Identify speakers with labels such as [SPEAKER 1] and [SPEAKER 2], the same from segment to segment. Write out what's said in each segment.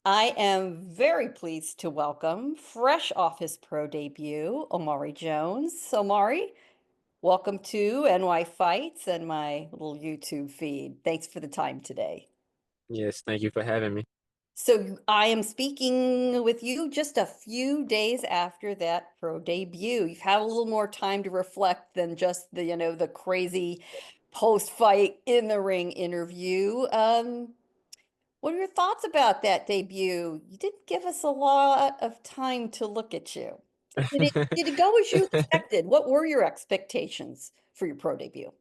[SPEAKER 1] I am very pleased to welcome, fresh off his pro debut, Omari Jones. Omari, welcome to NY Fights and my little YouTube feed. Thanks for the time today.
[SPEAKER 2] Yes, thank you for having me.
[SPEAKER 1] So I am speaking with you just a few days after that pro debut. You've had a little more time to reflect than just the crazy post-fight in the ring interview. What are your thoughts about that debut? You didn't give us a lot of time to look at you. Did it go as you expected? What were your expectations for your pro debut?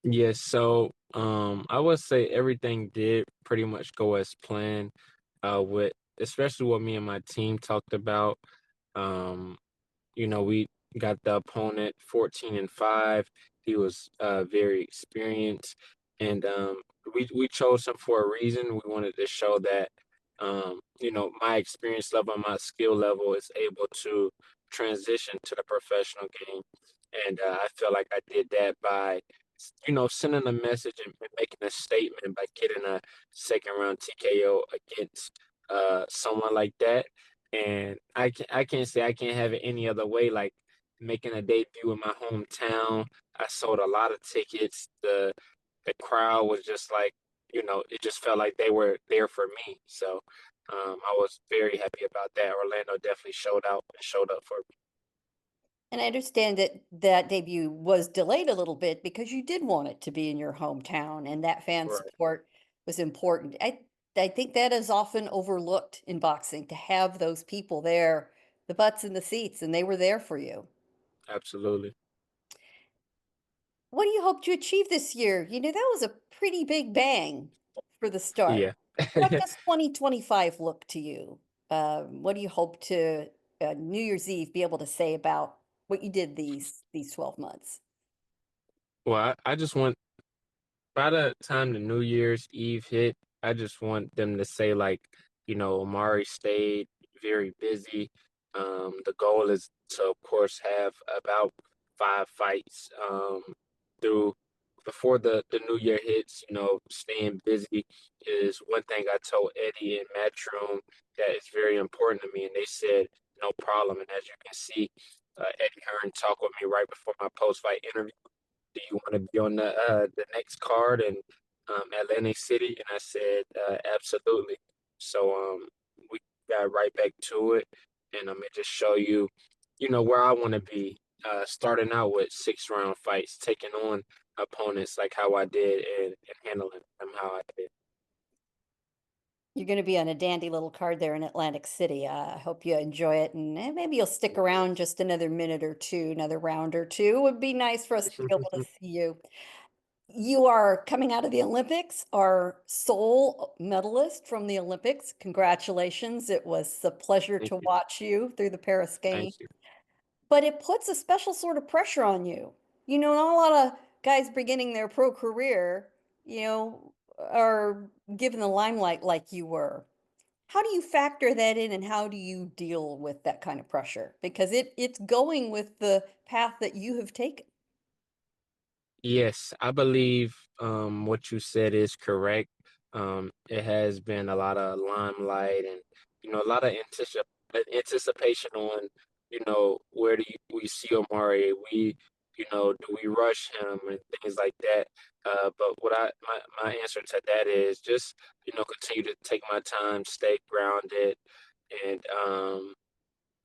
[SPEAKER 2] Yes, so I would say everything did pretty much go as planned, with especially what me and my team talked about. Um, we got the opponent 14-5. He was very experienced, and we chose him for a reason. We wanted to show that my experience level and my skill level is able to transition to the professional game. And I feel like I did that by sending a message and making a statement by getting a second round TKO against someone like that. And I can't say I can't have it any other way. Like making a debut in my hometown, I sold a lot of tickets. The crowd was just like, it just felt like they were there for me. So I was very happy about that. Orlando definitely showed out and showed up for me.
[SPEAKER 1] And I understand that that debut was delayed a little bit because you did want it to be in your hometown, and that fan
[SPEAKER 2] Right.
[SPEAKER 1] support was important. I think that is often overlooked in boxing to have those people there, the butts in the seats, and they were there for you.
[SPEAKER 2] Absolutely.
[SPEAKER 1] What do you hope to achieve this year? That was a pretty big bang for the start.
[SPEAKER 2] Yeah.
[SPEAKER 1] What does 2025 look to you? What do you hope to New Year's Eve be able to say about what you did these 12 months?
[SPEAKER 2] Well, I just want by the time the New Year's Eve hit, I just want them to say like, Omari stayed very busy. The goal is to, of course, have about 5 fights through before the New Year hits. Staying busy is one thing I told Eddie and Matchroom that is very important to me, and they said no problem. And as you can see, Eddie Hearn talked with me right before my post-fight interview. Do you want to be on the next card in Atlantic City? And I said, absolutely. So we got right back to it, and I'm gonna just show you, where I want to be. Starting out with 6 round fights, taking on opponents like how I did, and handling them how I did.
[SPEAKER 1] You're going to be on a dandy little card there in Atlantic City. I hope you enjoy it, and maybe you'll stick around just another minute or two, another round or two. It would be nice for us to be able to see you. You are coming out of the Olympics, our sole medalist from the Olympics. Congratulations. It was a pleasure
[SPEAKER 2] Thank
[SPEAKER 1] to
[SPEAKER 2] you.
[SPEAKER 1] watch you through the Paris
[SPEAKER 2] Thank
[SPEAKER 1] Games.
[SPEAKER 2] you.
[SPEAKER 1] But it puts a special sort of pressure on you. Not a lot of guys beginning their pro career, are given the limelight like you were. How do you factor that in and how do you deal with that kind of pressure? Because it's going with the path that you have taken.
[SPEAKER 2] Yes, I believe what you said is correct. It has been a lot of limelight and a lot of anticipation on where we see Omari. Do we rush him and things like that. But my answer to that is just continue to take my time, stay grounded, and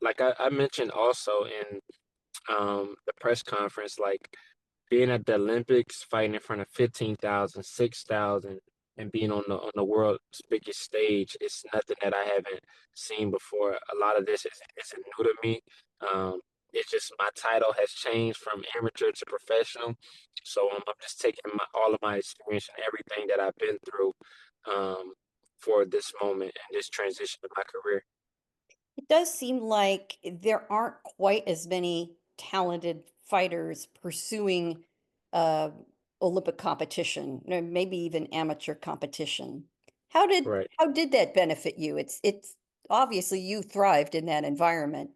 [SPEAKER 2] like I mentioned also in the press conference, like being at the Olympics, fighting in front of 15,000, 6,000, and being on the world's biggest stage, it's nothing that I haven't seen before. A lot of this isn't new to me. It's just my title has changed from amateur to professional. So I'm just taking all of my experience and everything that I've been through um, for this moment and this transition of my career.
[SPEAKER 1] It does seem like there aren't quite as many talented fighters pursuing uh, Olympic competition, or maybe even amateur competition. How did
[SPEAKER 2] Right.
[SPEAKER 1] how did that benefit you? It's obviously you thrived in that environment.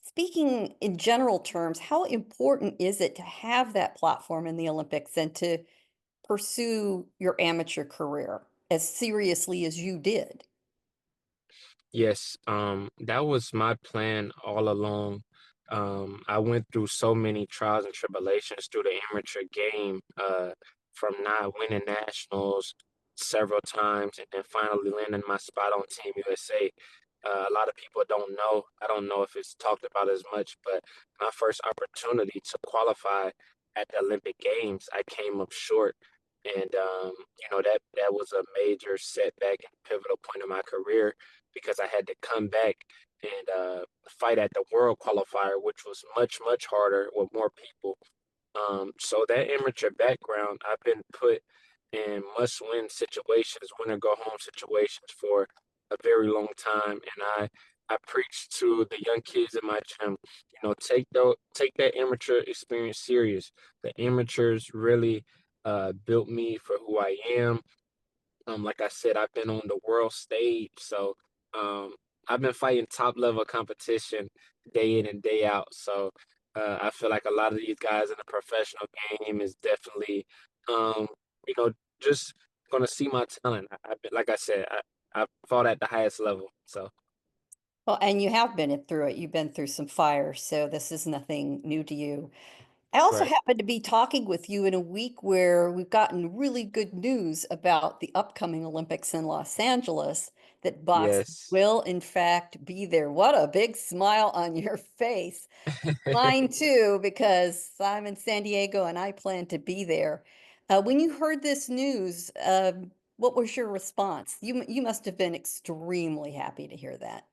[SPEAKER 1] Speaking in general terms, how important is it to have that platform in the Olympics and to pursue your amateur career as seriously as you did?
[SPEAKER 2] Yes, that was my plan all along. I went through so many trials and tribulations through the amateur game, from not winning nationals several times and then finally landing my spot on Team USA. A lot of people don't know. I don't know if it's talked about as much, but my first opportunity to qualify at the Olympic Games, I came up short. And that was a major setback and pivotal point in my career because I had to come back and fight at the world qualifier, which was much, much harder with more people. So that amateur background, I've been put in must-win situations, win or go home situations for a very long time, and I preach to the young kids in my gym, take that amateur experience serious. The amateurs really built me for who I am. Like I said, I've been on the world stage, so um, I've been fighting top level competition day in and day out. So I feel like a lot of these guys in the professional game is definitely, um, you know, just gonna see my talent. Like I said, I fought at the highest level. So
[SPEAKER 1] Well, and you have been through it. You've been through some fire, so this is nothing new to you. I also
[SPEAKER 2] right,
[SPEAKER 1] happen to be talking with you in a week where we've gotten really good news about the upcoming Olympics in Los Angeles, that boxing
[SPEAKER 2] yes.
[SPEAKER 1] will in fact be there. What a big smile on your face. Mine too, because I'm in San Diego and I plan to be there. When you heard this news, what was your response? You must have been extremely happy to hear that.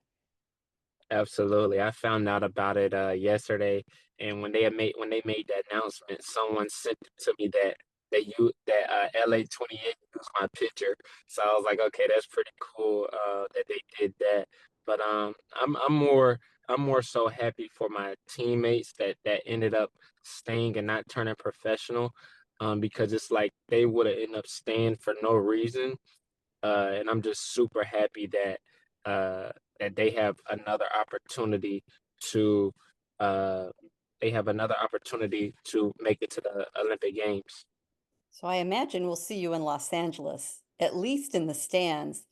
[SPEAKER 2] Absolutely. I found out about it yesterday, and when they made that announcement, someone sent it to me that LA 28 was my picture. So I was like, okay, that's pretty cool that they did that. But I'm more so happy for my teammates that ended up staying and not turning professional, because it's like they would have ended up staying for no reason, and I'm just super happy uh, that to uh, they have another opportunity to make it to the Olympic Games.
[SPEAKER 1] So I imagine we'll see you in Los Angeles, at least in the stands.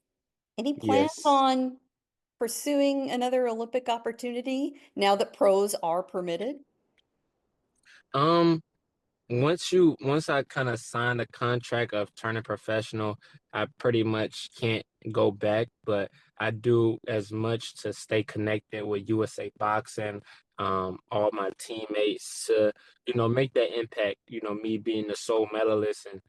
[SPEAKER 1] Any plans
[SPEAKER 2] Yes.
[SPEAKER 1] on pursuing another Olympic opportunity now that pros are permitted?
[SPEAKER 2] Um, once I kind of signed a contract of turning professional, I pretty much can't go back, but I do as much to stay connected with USA Boxing, all my teammates to, make that impact, me being the sole medalist and,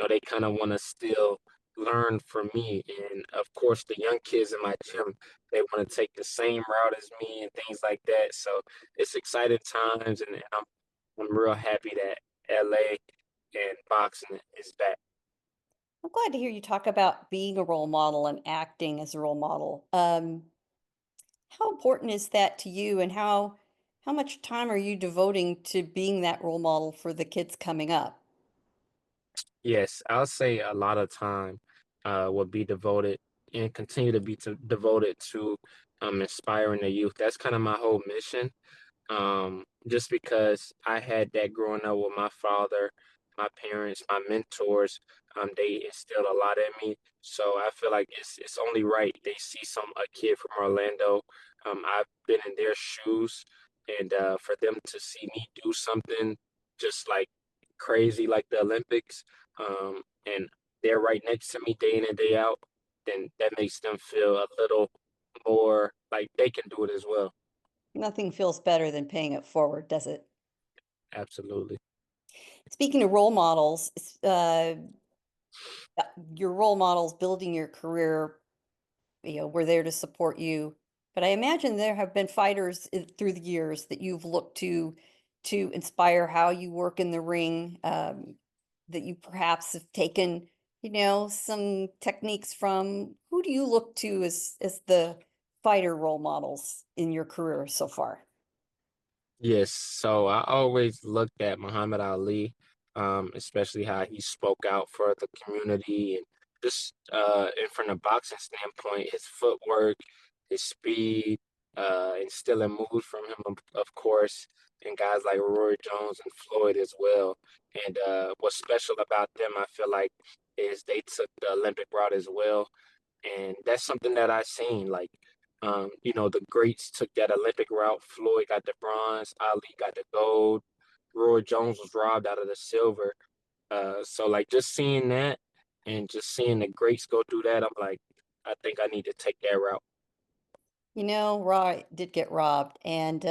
[SPEAKER 2] they kind of want to still learn from me. And of course, the young kids in my gym, they want to take the same route as me and things like that. So it's exciting times, and I'm real happy that LA and boxing is back.
[SPEAKER 1] I'm glad to hear you talk about being a role model and acting as a role model. How important is that to you, and how much time are you devoting to being that role model for the kids coming up?
[SPEAKER 2] Yes, I'll say a lot of time will be devoted and continue to be devoted to inspiring the youth. That's kind of my whole mission. Just because I had that growing up with my father, my parents, my mentors, they instilled a lot in me. So I feel like it's only right they see a kid from Orlando. I've been in their shoes, and for them to see me do something just like crazy like the Olympics, and they're right next to me day in and day out, then that makes them feel a little more like they can do it as well.
[SPEAKER 1] Nothing feels better than paying it forward, does it?
[SPEAKER 2] Absolutely.
[SPEAKER 1] Speaking of role models, your role models building your career, we're there to support you. But I imagine there have been fighters through the years that you've looked to inspire how you work in the ring, that you perhaps have taken, some techniques from. Who do you look to as the fighter role models in your career so far?
[SPEAKER 2] Yes, so I always looked at Muhammad Ali, especially how he spoke out for the community and just and from the boxing standpoint, his footwork, his speed, instilling moves from him, of course, and guys like Roy Jones and Floyd as well. And what's special about them, I feel like, is they took the Olympic route as well, and that's something that I've seen. Like The greats took that Olympic route. Floyd got the bronze, Ali got the gold, Roy Jones was robbed out of the silver. So like just seeing that and just seeing the greats go through that, I'm like, I think I need to take that route.
[SPEAKER 1] Roy did get robbed, and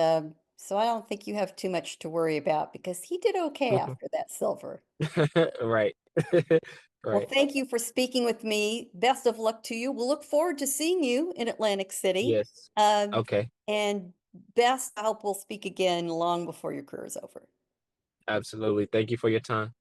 [SPEAKER 1] so I don't think you have too much to worry about because he did okay after that silver.
[SPEAKER 2] Right.
[SPEAKER 1] Well,
[SPEAKER 2] Right.
[SPEAKER 1] thank you for speaking with me. Best of luck to you. We'll look forward to seeing you in Atlantic City.
[SPEAKER 2] Yes.
[SPEAKER 1] Um,
[SPEAKER 2] Okay.
[SPEAKER 1] and best, I hope we'll speak again long before your career is over.
[SPEAKER 2] Absolutely. Thank you for your time.